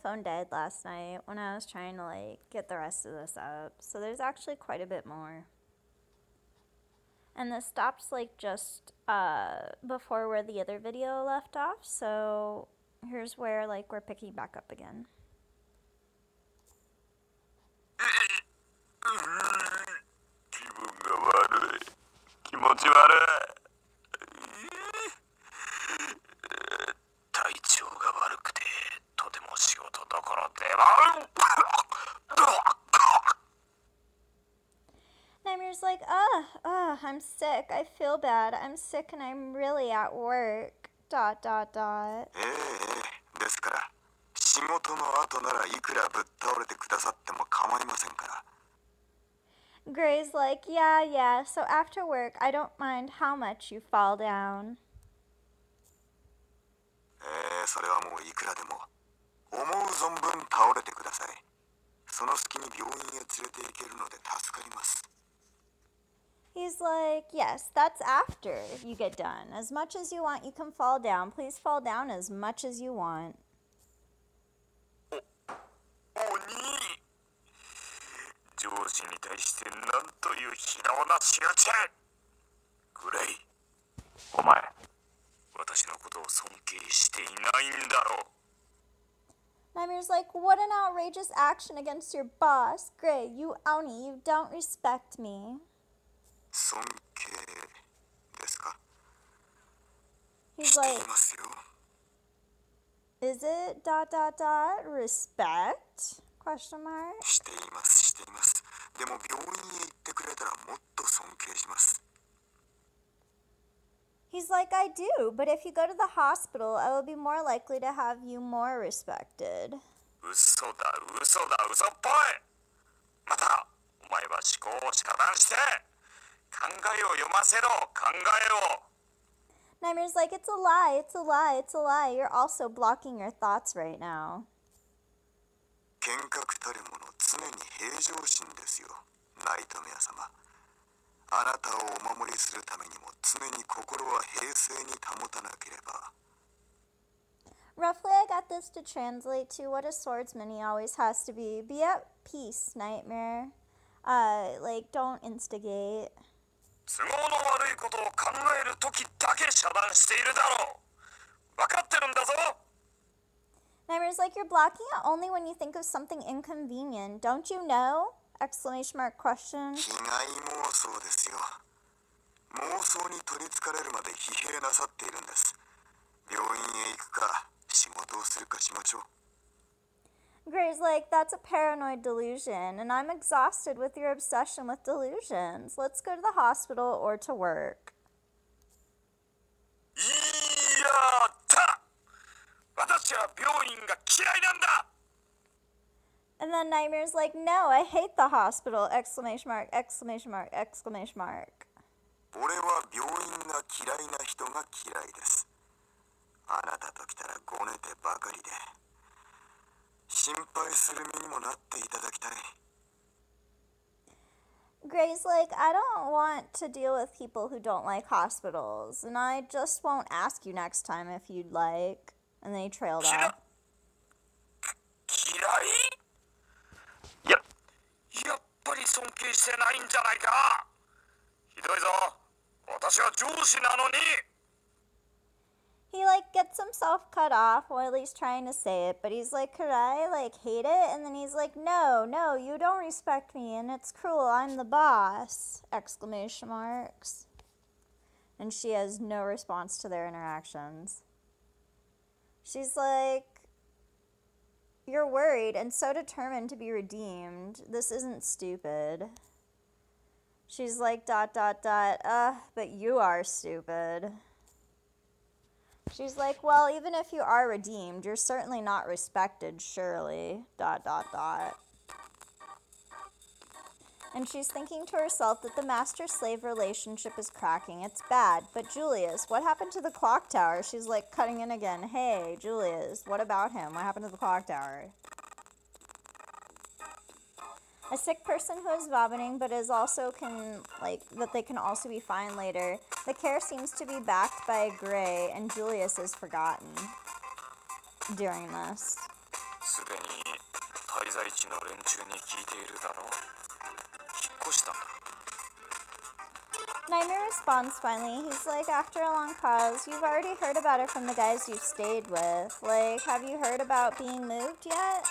phone died last night when I was trying to, like, get the rest of this up. So there's actually quite a bit more. And this stops, like, just before where the other video left off. So here's where, like, we're picking back up again. Nightmare's like, I'm sick. I feel bad. I'm sick and I'm really at work. ... Gray's like, yeah, so after work, I don't mind how much you fall down. He's like, yes, that's after you get done. As much as you want, you can fall down. Please fall down as much as you want. Nightmare's like, what an outrageous action against your boss. Gray, you Oni, you don't respect me. He's like, is it ... respect? Question mark. He's like, I do, but if you go to the hospital, I will be more likely to have you more respected. Nightmare's like, it's a lie. You're also blocking your thoughts right now. Roughly, I got this to translate to what a swordsman he always has to be. Be at peace, Nightmare. Like, don't instigate. Nightmare's like, you're blocking it only when you think of something inconvenient. Don't you know? Exclamation mark question. Gray's like, that's a paranoid delusion, and I'm exhausted with your obsession with delusions. Let's go to the hospital or to work. And then Nightmare's like, no, I hate the hospital! Exclamation mark, exclamation mark, exclamation mark. Gray's like, I don't want to deal with people who don't like hospitals, and I just won't ask you next time if you'd like. And then he trailed off. He, like, gets himself cut off while he's trying to say it, but he's like, could I, like, hate it? And then he's like, no, you don't respect me, and it's cruel, I'm the boss! Exclamation marks. And she has no response to their interactions. She's like, you're worried and so determined to be redeemed. This isn't stupid. She's like, ... but you are stupid. She's like, well, even if you are redeemed, you're certainly not respected, surely, ... And she's thinking to herself that the master-slave relationship is cracking. It's bad. But Julius, what happened to the clock tower? She's like cutting in again. Hey, Julius, what about him? What happened to the clock tower? A sick person who is vomiting but is also that they can also be fine later. The care seems to be backed by Gray, and Julius is forgotten during this. すでに滞在地の連中に聞いているだろう。引っ越したんだ。Nightmare responds finally. He's like, after a long pause, you've already heard about it from the guys you've stayed with. Like, have you heard about being moved yet?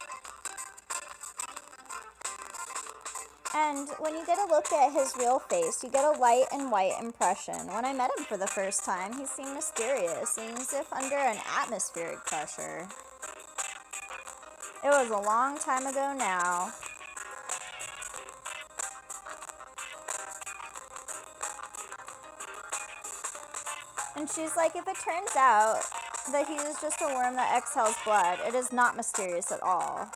And when you get a look at his real face, you get a light and white impression. When I met him for the first time, he seemed mysterious, seemed as if under an atmospheric pressure. It was a long time ago now. And she's like, if it turns out that he is just a worm that exhales blood, it is not mysterious at all.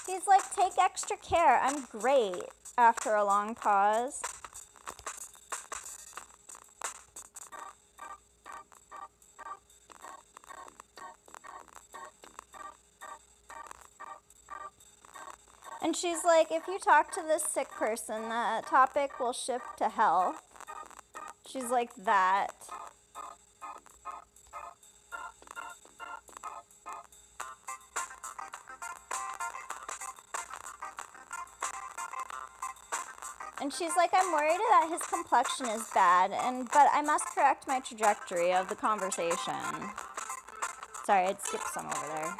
He's like, take extra care. I'm great. After a long pause. And she's like, if you talk to this sick person, the topic will shift to health. She's like, that. And she's like, I'm worried that his complexion is bad, but I must correct my trajectory of the conversation. Sorry, I'd skipped some over there.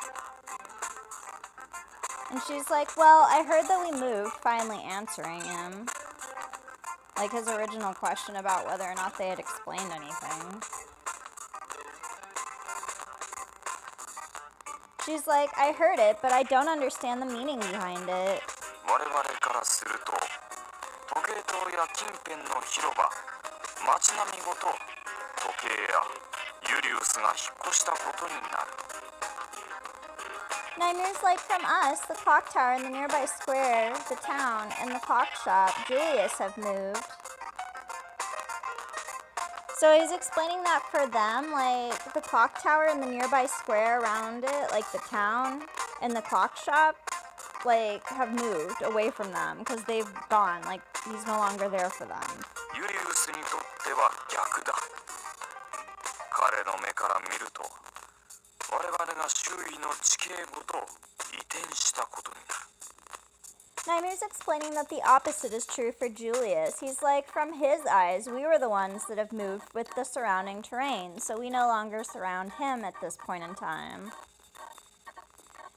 And she's like, well, I heard that we moved, finally answering him. Like his original question about whether or not they had explained anything. She's like, I heard it, but I don't understand the meaning behind it. Nightmare's like, from us, the clock tower in the nearby square, the town, and the clock shop, Julius have moved. So he's explaining that for them, like, the clock tower in the nearby square around it, like the town, and the clock shop, like, have moved away from them, because they've gone, like, he's no longer there for them. Nightmare's explaining that the opposite is true for Julius. He's like, from his eyes, we were the ones that have moved with the surrounding terrain, so we no longer surround him at this point in time.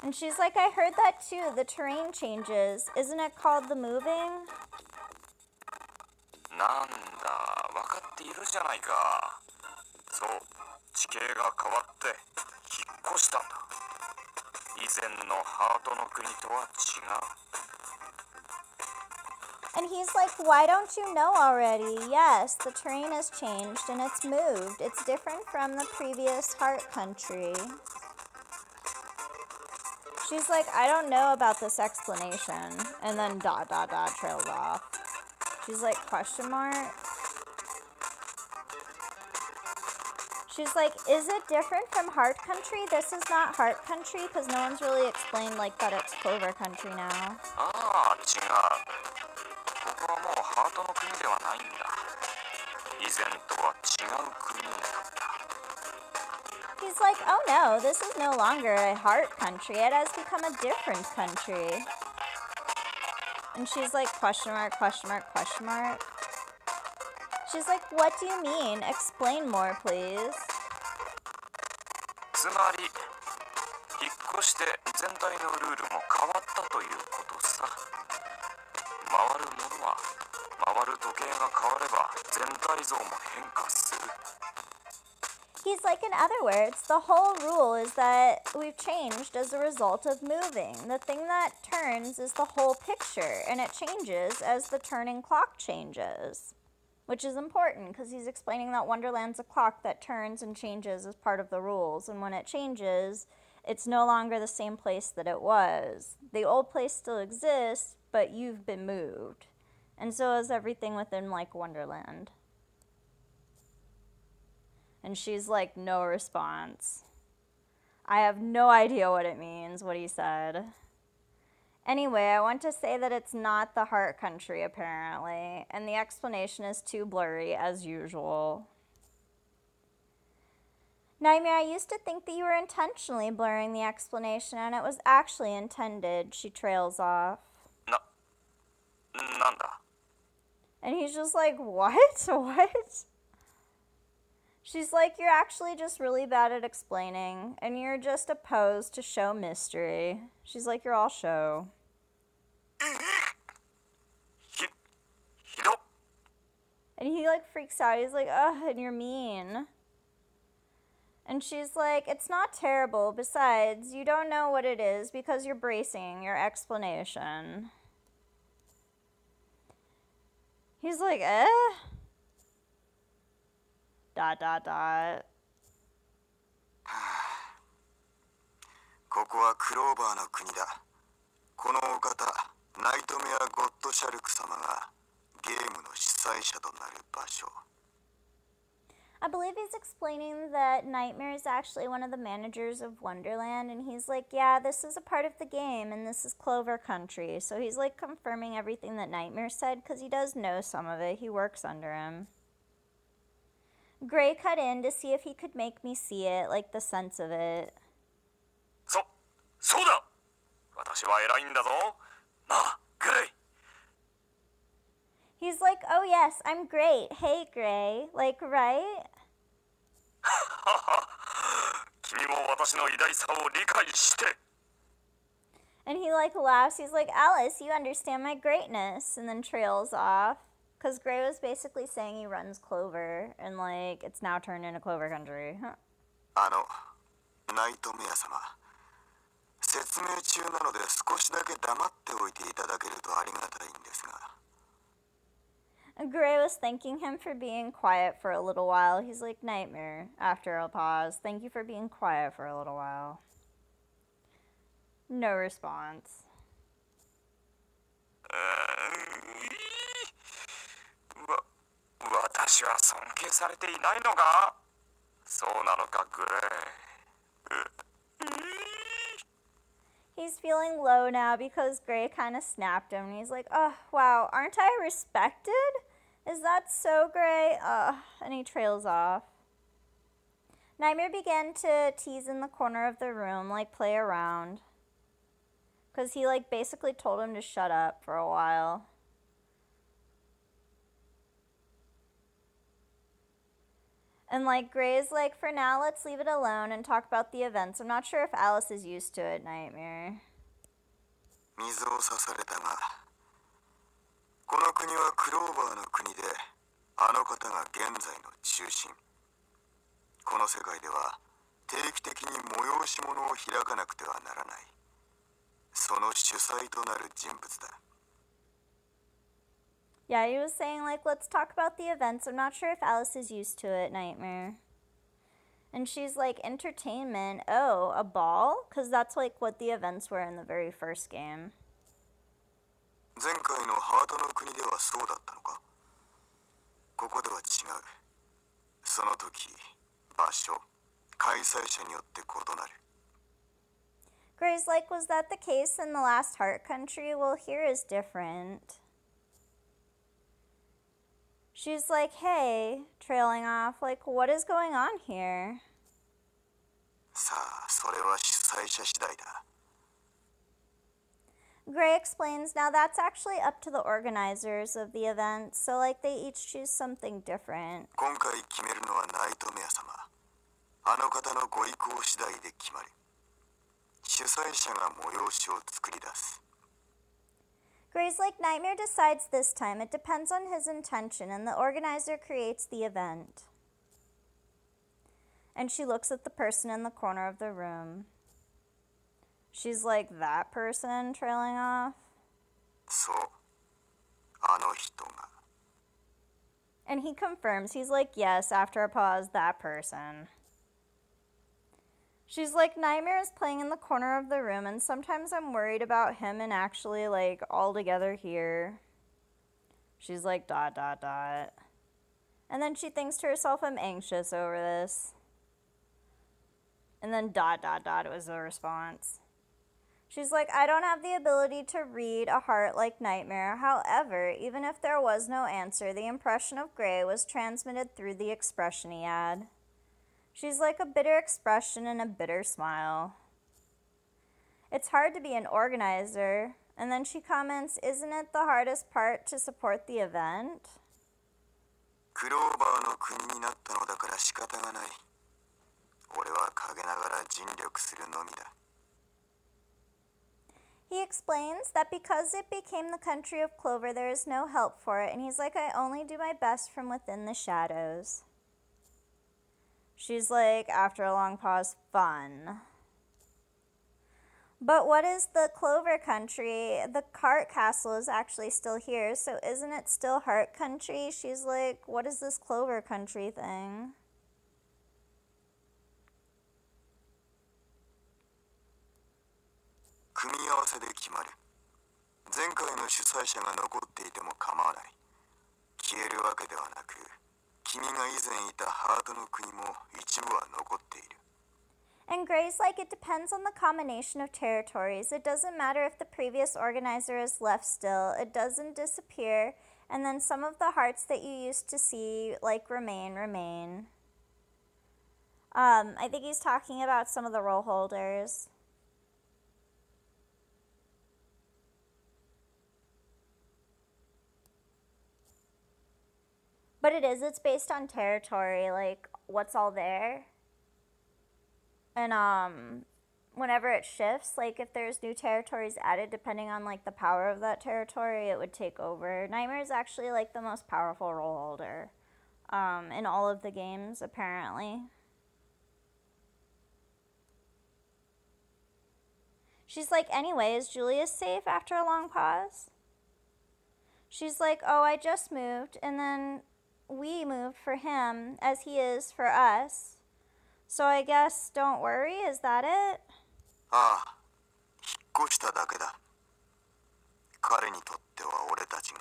And she's like, I heard that too, the terrain changes. Isn't it called the moving? And he's like, why don't you know already? Yes, the terrain has changed and it's moved. It's different from the previous heart country. She's like, I don't know about this explanation. And then ... trails off. She's like, question mark? She's like, is it different from heart country? This is not heart country, because no one's really explained, like, that it's Clover country now. He's like, oh no, this is no longer a heart country. It has become a different country. And she's like, question mark, question mark, question mark. She's like, what do you mean? Explain more, please. He's like, in other words, the whole rule is that we've changed as a result of moving. The thing that turns is the whole picture, and it changes as the turning clock changes. Which is important, because he's explaining that Wonderland's a clock that turns and changes as part of the rules. And when it changes, it's no longer the same place that it was. The old place still exists, but you've been moved. And so is everything within, like, Wonderland. And she's like, no response. I have no idea what it means, what he said. Anyway, I want to say that it's not the heart country, apparently, and the explanation is too blurry, as usual. Nightmare, I used to think that you were intentionally blurring the explanation, and it was actually intended. She trails off. Nanda. And he's just like, what? What? She's like, you're actually just really bad at explaining, and you're just opposed to show mystery. She's like, you're all show. And he like freaks out. He's like, ugh, and you're mean. And she's like, it's not terrible. Besides, you don't know what it is because you're bracing your explanation. He's like, eh? ... ここはクローバーの国だ。このお方、ナイトメア・ゴッドシャルク様がゲームの主催者となる場所。I believe he's explaining that Nightmare is actually one of the managers of Wonderland, and he's like, yeah, this is a part of the game, and this is Clover Country. So he's like confirming everything that Nightmare said, because he does know some of it. He works under him. Gray cut in to see if he could make me see it, like the sense of it. そうだ! 私は偉いんだぞ。なあ、グレイ。 He's like, oh yes, I'm great. Hey, Gray. Like, right? 君も私の偉大さを理解して。 And he like laughs. He's like, Alice, you understand my greatness. And then trails off. Because Gray was basically saying he runs Clover. And like, it's now turned into Clover Country. ナイトメア様。説明中なので少しだけ黙っておいていただけるとありがたいんですが。 Gray was thanking him for being quiet for a little while. He's like, Nightmare, after a pause. Thank you for being quiet for a little while. No response. 私は尊敬されていないのか? そうなのか、グレイ。 He's feeling low now because Gray kind of snapped him. And he's like, oh, wow, aren't I respected? Is that so, Gray? And he trails off. Nightmare began to tease in the corner of the room, like play around. Because he like basically told him to shut up for a while. And like Gray's like, for now, let's leave it alone and talk about the events. I'm not sure if Alice is used to it, Nightmare. 水を差されたが、この国はクローバーの国で、あの方が現在の中心。この世界では定期的に催し物を開かなくてはならない。その主催となる人物だ。 Yeah, he was saying, like, let's talk about the events. I'm not sure if Alice is used to it, Nightmare. And she's like, entertainment. Oh, a ball? Because that's, like, what the events were in the very first game. 前回のハートの国ではそうだったのか? ここでは違う。その時、場所、開催者によって異なる。 Gray's like, was that the case in the last Heart Country? Well, here is different. She's like, hey, trailing off, like, what is going on here? さあ、それは主催者次第だ。 Gray explains, now that's actually up to the organizers of the event, so like they each choose something different. 今回決めるのはナイトメア様。あの方のご意向次第で決まる。主催者が催しを作り出す。 Gray's like, Nightmare decides this time. It depends on his intention, and the organizer creates the event. And she looks at the person in the corner of the room. She's like, that person, trailing off? そう。あの人が。 And he confirms. He's like, yes, after a pause, that person. She's like, Nightmare is playing in the corner of the room, and sometimes I'm worried about him and actually, like, all together here. She's like, ... And then she thinks to herself, I'm anxious over this. And then ... was the response. She's like, I don't have the ability to read a heart like Nightmare. However, even if there was no answer, the impression of gray was transmitted through the expression he had. She's like a bitter expression and a bitter smile. It's hard to be an organizer. And then she comments, isn't it the hardest part to support the event? クローバーの国になったのだから仕方がない。俺は陰ながら尽力するのみだ。He explains that because it became the country of Clover, there is no help for it, and he's like, I only do my best from within the shadows. She's like, after a long pause, fun. But what is the Clover country? The Heart Castle is actually still here, so isn't it still Heart Country? She's like, what is this Clover country thing? 組み合わせで決まる。前回の主催者が残っていても構わない。消えるわけではなく、君が以前いたハートの国も一部は残っている。And Gray's like, it depends on the combination of territories. It doesn't matter if the previous organizer is left still. It doesn't disappear. And then some of the hearts that you used to see, like, remain. I think he's talking about some of the role holders. But it's based on territory, like, what's all there. And whenever it shifts, like if there's new territories added, depending on like the power of that territory, it would take over. Nightmare is actually like the most powerful role holder in all of the games, apparently. She's like, anyway, is Julius safe after a long pause? She's like, oh, I just moved, and then we moved for him as he is for us. So I guess don't worry, is that it? ああ、引っ越しただけだ。彼にとっては俺たちが、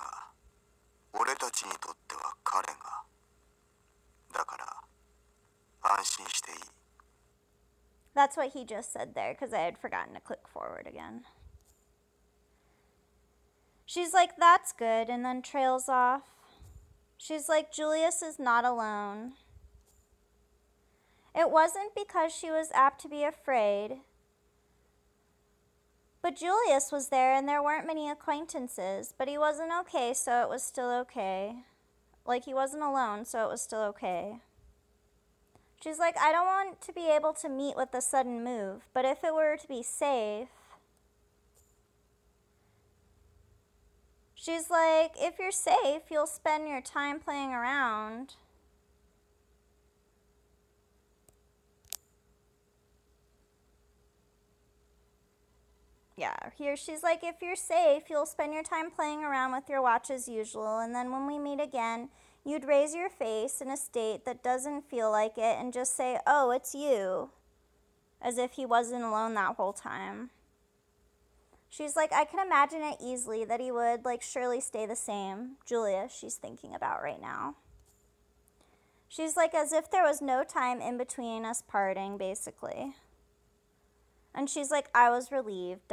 俺たちにとっては彼が。だから、安心していい。That's what he just said there, because I had forgotten to click forward again. She's like, that's good, and then trails off. She's like, Julius is not alone. It wasn't because she was apt to be afraid. But Julius was there, and there weren't many acquaintances. But he wasn't okay, so it was still okay. Like, he wasn't alone, so it was still okay. She's like, I don't want to be able to meet with a sudden move, but if it were to be safe... She's like, if you're safe, you'll spend your time playing around. Yeah, here she's like, if you're safe, you'll spend your time playing around with your watch as usual, and then when we meet again, you'd raise your face in a state that doesn't feel like it and just say, oh, it's you, as if he wasn't alone that whole time. She's like, I can imagine it easily that he would, like, surely stay the same. Julia, she's thinking about right now. She's like, as if there was no time in between us parting, basically. And she's like, I was relieved, ...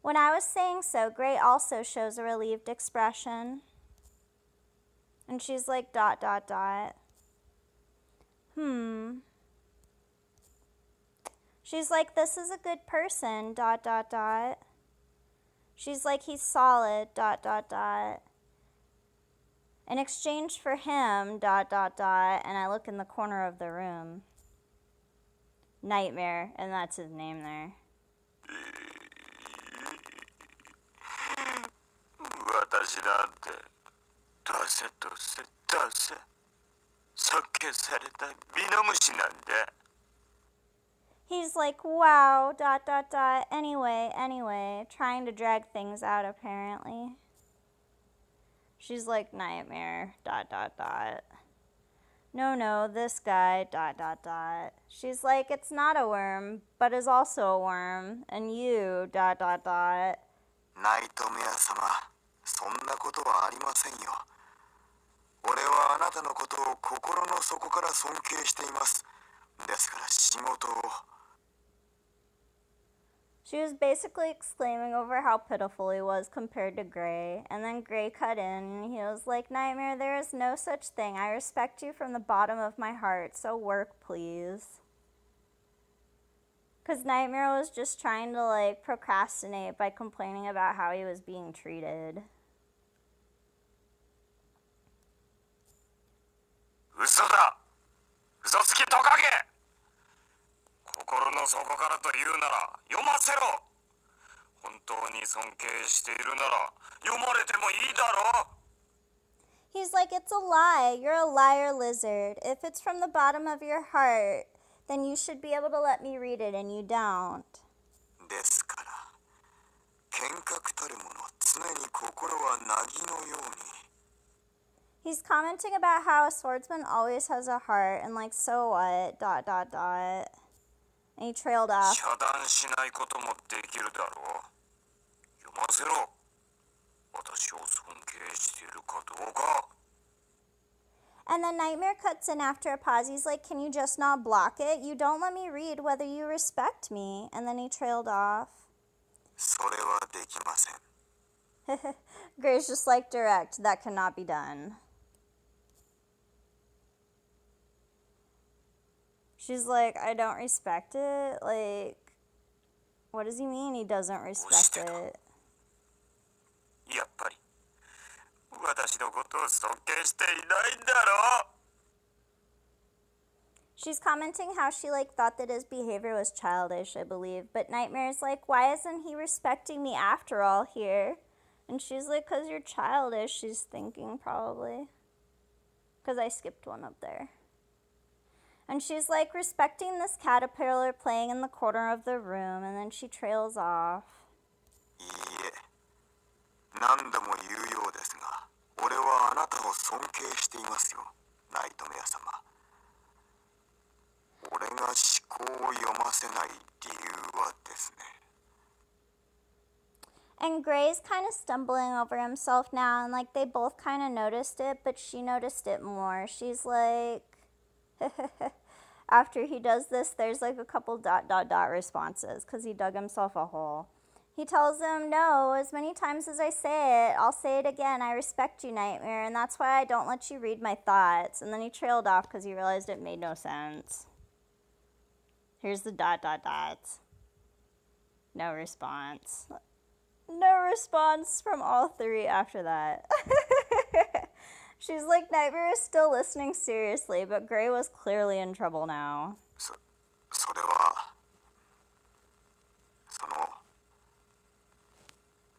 When I was saying so, Gray also shows a relieved expression. And she's like, ... She's like, this is a good person, ... She's like, he's solid, ... In exchange for him, ... And I look in the corner of the room. Nightmare, and that's his name there. 私なんてどうせ尊敬されたミノムシなんだ。 He's like, wow, ... Anyway, trying to drag things out apparently. She's like, Nightmare, ... No, this guy, ... She's like, it's not a worm, but is also a worm, and you, ... ナイトメア様、そんなことはありませんよ。俺はあなたのことを心の底から尊敬しています。ですから仕事を。She was basically exclaiming over how pitiful he was compared to Gray, and then Gray cut in and he was like, Nightmare, there is no such thing. I respect you from the bottom of my heart, so work, please. Because Nightmare was just trying to, like, procrastinate by complaining about how he was being treated. 嘘だ。嘘つきトカゲ。心の底からと言うなら読ませろ。本当に尊敬しているなら読まれてもいいだろう。 He's like, it's a lie. You're a liar, lizard. If it's from the bottom of your heart, then you should be able to let me read it, and you don't. ですから、剣客たる者、常に心は凪のように。 He's commenting about how a swordsman always has a heart, and like, so what, ... And he trailed off. 遮断しないこともできるだろう。読ませろ。私を尊敬しているかどうか。 And then Nightmare cuts in after a pause. He's like, can you just not block it? You don't let me read whether you respect me. And then he trailed off. それはできません。 Gray's just like, direct. That cannot be done. She's like, I don't respect it? Like, what does he mean he doesn't respect it? やっぱり私のことを尊敬していないんだろう。 She's commenting how she like thought that his behavior was childish, I believe. But Nightmare's like, why isn't he respecting me after all here? And she's like, because you're childish, she's thinking probably. Because I skipped one up there. And she's like respecting this caterpillar playing in the corner of the room, and then she trails off. いいえ、何度も言うようですが、俺はあなたを尊敬していますよ、ナイトメア様。俺が思考を読ませない理由はですね。 And Gray's kind of stumbling over himself now, and like they both kind of noticed it, but she noticed it more. She's like, after he does this, there's like a couple ... responses because he dug himself a hole. He tells him, no, as many times as I say it, I'll say it again. I respect you, Nightmare, and that's why I don't let you read my thoughts. And then he trailed off because he realized it made no sense. Here's the ... No response. No response from all three after that. She's like, Nightmare is still listening seriously, but Gray was clearly in trouble now. それは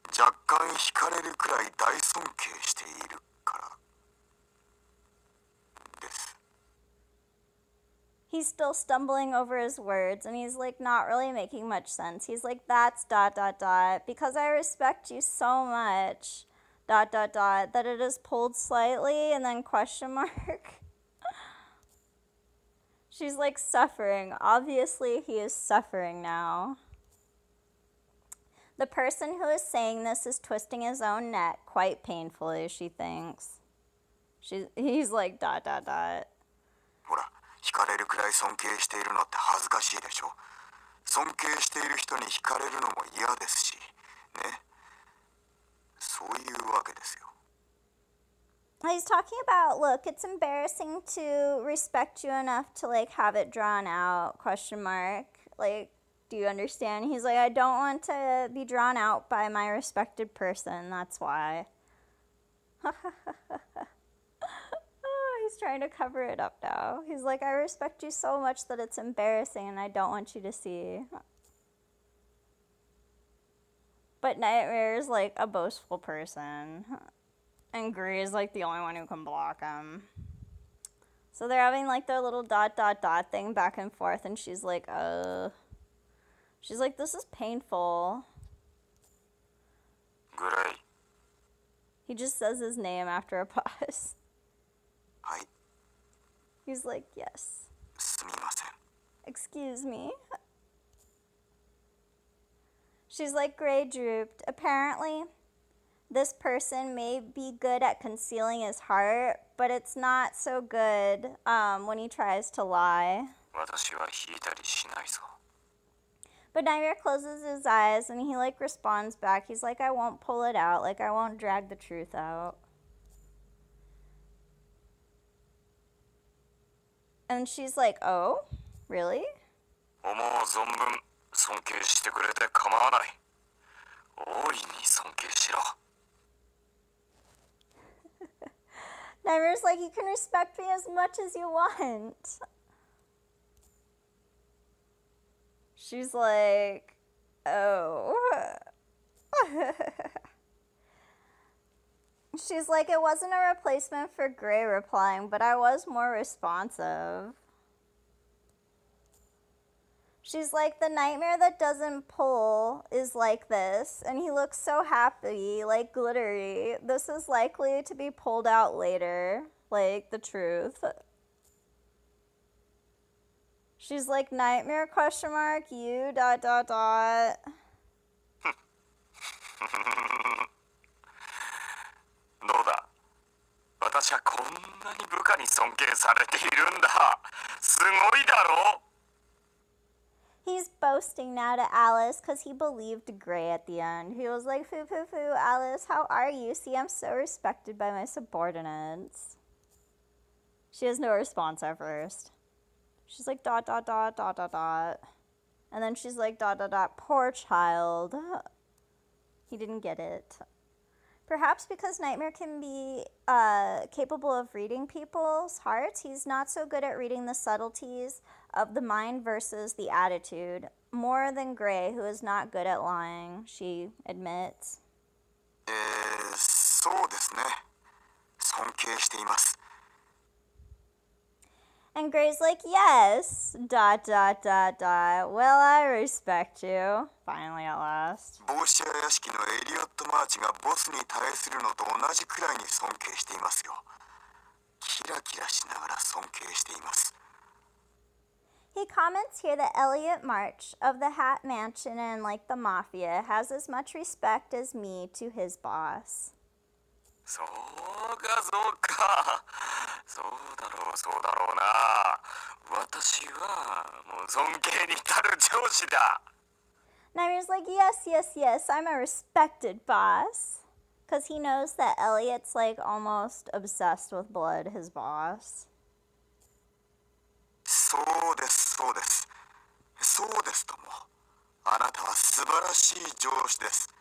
若干惹かれるくらい大尊敬しているからです。 He's still stumbling over his words, and he's like not really making much sense. He's like, that's ... because I respect you so much ... that it is pulled slightly, and then question mark. She's like suffering. Obviously, he is suffering now. The person who is saying this is twisting his own neck quite painfully, she thinks. He's like ... ほら、惹かれるくらい尊敬しているのって恥ずかしいでしょ。尊敬している人に惹かれるのも嫌ですし、ね。そういうわけですよ。 He's talking about, look, it's embarrassing to respect you enough to like have it drawn out, question mark. Like, do you understand? He's like, I don't want to be drawn out by my respected person, that's why. He's trying to cover it up now. He's like, I respect you so much that it's embarrassing and I don't want you to see. But Nightmare is like a boastful person. And Gray is like the only one who can block him. So they're having like their little ... thing back and forth, and she's like, She's like, this is painful. Gray. He just says his name after a pause. Hi. He's like, yes. すみません。 Excuse me. She's like, Gray drooped. Apparently, this person may be good at concealing his heart, but it's not so good when he tries to lie. 私は引いたりしないぞ。 But Nightmare closes his eyes and he like responds back. He's like, I won't pull it out. Like, I won't drag the truth out. And she's like, oh, really? 思う存分尊敬してくれて構わない。大いに尊敬しろ。 Nightmare's like, you can respect me as much as you want. She's like, oh. She's like, it wasn't a replacement for Gray replying, but I was more responsive. She's like, the nightmare that doesn't pull is like this, and he looks so happy, like glittery. This is likely to be pulled out later, like the truth. She's like, nightmare question mark, you dot dot dot. どうだ、私はこんなに部下に尊敬されているんだ。すごいだろ。 He's boasting now to Alice because he believed Gray at the end. He was like, foo, foo, foo, Alice, how are you? See, I'm so respected by my subordinates. She has no response at first. She's like, dot, dot, dot, dot, dot, dot. And then she's like, dot, dot, dot, poor child. He didn't get it. Perhaps because Nightmare can be capable of reading people's hearts, he's not so good at reading the subtleties of the mind versus the attitude. More than Gray, who is not good at lying, she admits. そうですね。尊敬しています。 And Gray's like, yes, dot, dot, dot, dot. Well, I respect you. Finally, at last. 帽子屋屋敷のエリオット・マーチがボスに対するのと同じくらいに尊敬していますよ。キラキラしながら尊敬しています。 He comments here that Elliot March of the Hat Mansion and like the Mafia has as much respect as me to his boss. そうかそうか。そうだろうそうだろうな。私はもう尊敬に足る上司だ。 Nightmare's like, yes, yes, yes, I'm a respected boss. Because he knows that Elliot's like almost obsessed with Blood, his boss. そうですそうです。そうですとも。あなたは素晴らしい上司です。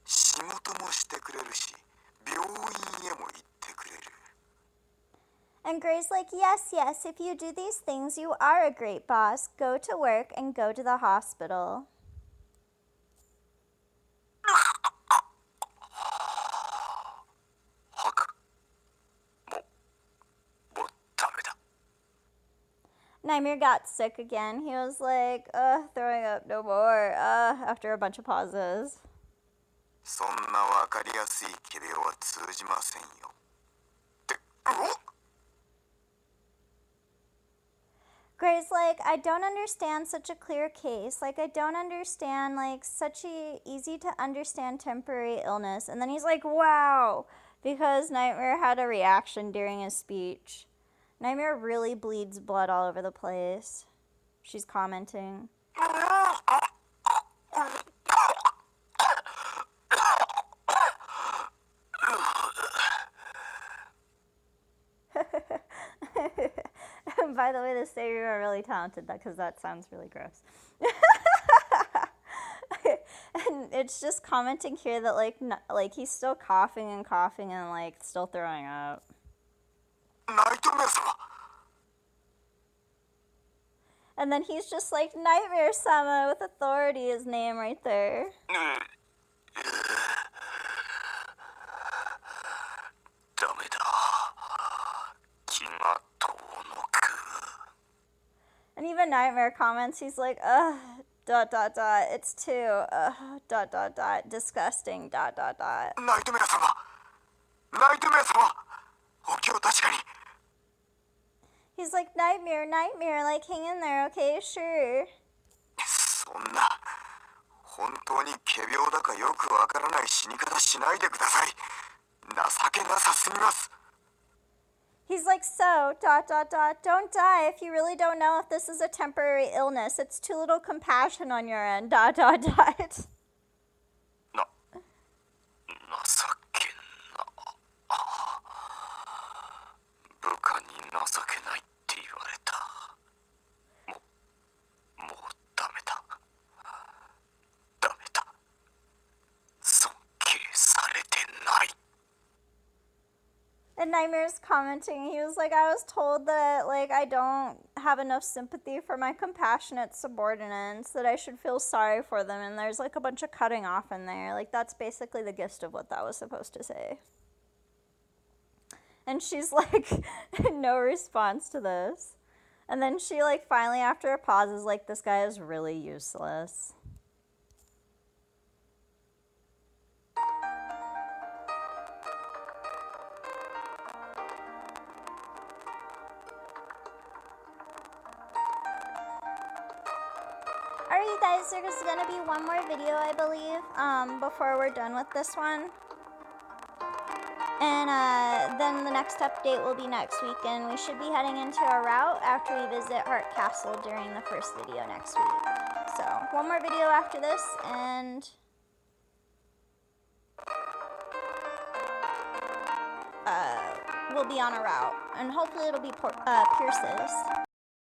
仕事もしてくれるし、病院へも行ってくれる。 And Gray's like, yes, yes, if you do these things, you are a great boss. Go to work and go to the hospital. 吐く。もうダメだ。 Nightmare got sick again. He was like, throwing up no more, after a bunch of pauses. そんなわかりやすい奇病は通じませんよ。って、Gray's like, I don't understand such a clear case. Like, I don't understand, like, such a easy to understand temporary illness. And then he's like, wow, because Nightmare had a reaction during his speech. Nightmare really bleeds blood all over the place. She's commenting. By the way, the stereo are really talented because that sounds really gross. And it's just commenting here that like he's still coughing and coughing and like still throwing up. ナイトメア様。 And then he's just like, Nightmare-sama with authority, his name right there. ダメだ。気が遠のく。 And even Nightmare comments, he's like, ugh, dot, dot, dot, it's too, dot, dot, dot, disgusting, dot, dot, dot. ナイトメア様。ナイトメア様。お気を確かに。 He's like, Nightmare, Nightmare, like, hang in there, okay, sure. そんな、本当に仮病だかよくわからない死に方しないでください。情けなさすぎます。He's like, so, ... don't die if you really don't know if this is a temporary illness. It's too little compassion on your end, ... な、情けな。部下に情けないって言われた。もうダメだ。ダメだ。尊敬されてない。And Nightmare's commenting, he was like, I was told that, like, I don't have enough sympathy for my compassionate subordinates, that I should feel sorry for them, and there's, like, a bunch of cutting off in there. Like, that's basically the gist of what that was supposed to say. And she's like, no response to this. And then she, like, finally, after a pause, is like, this guy is really useless. Alright, you guys, there's gonna be one more video, I believe, before we're done with this one. And then the next update will be next week, and we should be heading into our route after we visit Heart Castle during the first video next week. So, one more video after this, and we'll be on a route. And hopefully it'll be Pierce's.